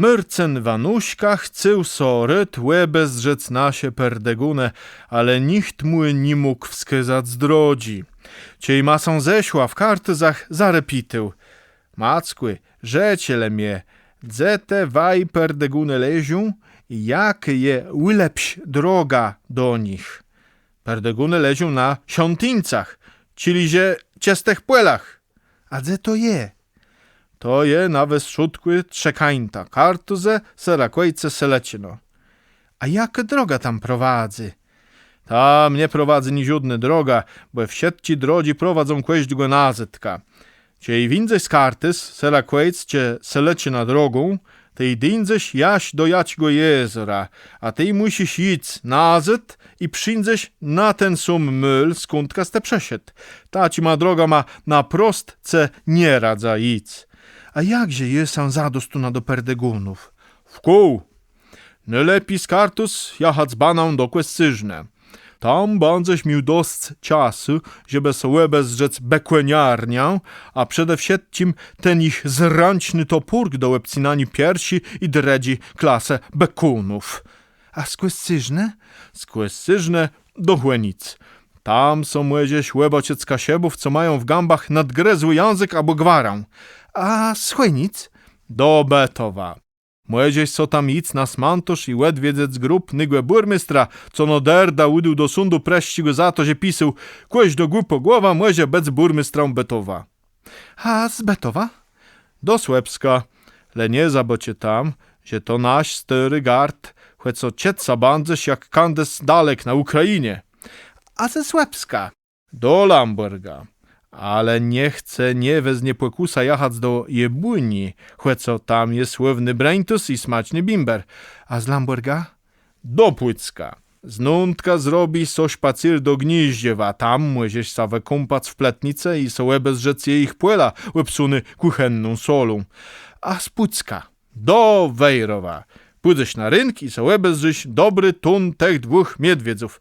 Myrcen Wanuśka chcył soryt łebę zrzec nasie perdegune, ale nikt mu nie mógł wskazać zdrodzi. Ciej masą zeszła w kartyzach zarepitył. Mackły, rzeciele mnie, dzete waj perdegune lezią i jak je ulepś droga do nich. Perdegune lezią na świątyńcach, cilizie ciestech płelach. A dze to je? To je na wystrzutkły trzekańta, kartuze, serakojce, selecino. A jak droga tam prowadzy? Tam nie prowadzi ni żadna droga, bo w sieci drodzi prowadzą kłeść go nazytka. Ciej windzeć z kartys, serakojc, cie selecina drogą, tej dyndzeć jaś do jaćgo jezora, a tej musisz iść nazyd i przyjdziesz na ten sam myl, skądka ste przeszedł. Ta ci ma droga ma na prostce nie radza iść. A jakże jest zadostu na do perdegunów? W kół. Najlepiej z kartus jachać baną do Kłesyżne. Tam będziesz miał dość czasu, żeby sobie bezrzec bekłeniarnię, a przede wszystkim ten ich zręczny topórk do łepcinani piersi i dredzi klasę bekunów. A z Kłesyżne? Z Kłesyżne do Chłenic. Tam są młedzieś łebociec kasiebów, co mają w gambach nadgryzły język albo gwarę. A z Chłenic? Do Betowa. Młedzieś co tam nic na smantosz i łed wiedzieć grup nygłe burmistra, co no derda udył do sądu preści go za to, że pisał kłeś do głupo głowa młezie bec burmistrą Betowa. A z Betowa? Do Słepska. Le nie zabocie tam, że to nasz stary gard, chłe co cieca bandzesz jak kandes dalek na Ukrainie. A ze Słepska? Do Lamberga. Ale nie chce nie weznie płekusa jachać do Jebuni, chłe co tam jest słowny braintus i smaczny bimber. A z Lamberga? Do Płycka. Znądka zrobi so szpacer do Gnieździewa, tam młezieś sawe kumpac w pletnicę i sołe bezrzec je ich płela łepsuny kuchenną solą. A z Płycka? Do Wejrowa. Pójdziesz na rynk i sołe bezrzyś dobry tun tych dwóch miedwiedzów.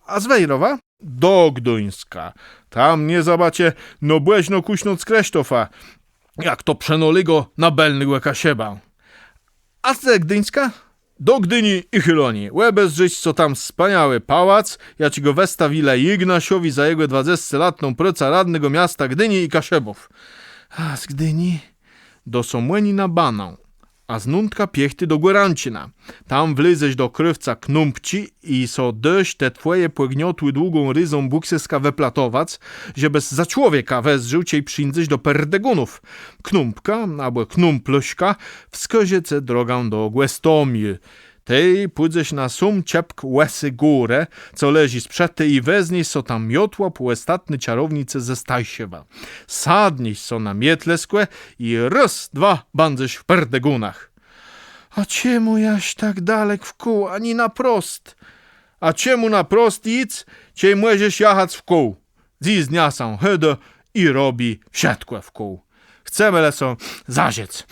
A z Wejrowa? Do Gduńska. Tam nie zabacie no błeźno kuśnąc kresztofa, jak to przenoligo na belny łekasieba. A z Gdyńska? Do Gdyni i Chyloni. Łebez żyć, co tam wspaniały pałac, ja ci go westawile Ignasiowi za jego 20-latną pracę radnego miasta Gdyni i Kasiebów. A z Gdyni? Do Somłeni na Banał. A z Nuntka piechty do Górancina. Tam wlyześ do krywca Knumpci i so dość te twoje płegniotły długą ryzą bukseska weplatować, żeby za człowieka wezżył ciej przyjdzieć do perdegunów. Knumpka, albo Knumpluśka, wskaziece drogę do Głestomil. Tej pójdziesz na sum ciepk łesy górę, co leży sprzety i weznieś so tam miotła półestatny ciarownice ze Stajsiewa. Sadnieś so na mietleskłe i raz, dwa bandzesz w perdegunach. A czemu jaś tak dalek w kół, ani na prost? A czemu na prost idź, ciej młezieś jachać w kół? Dziś dnia są hydo i robi wsiadkłe w kół. Chcemy lesą zaziec.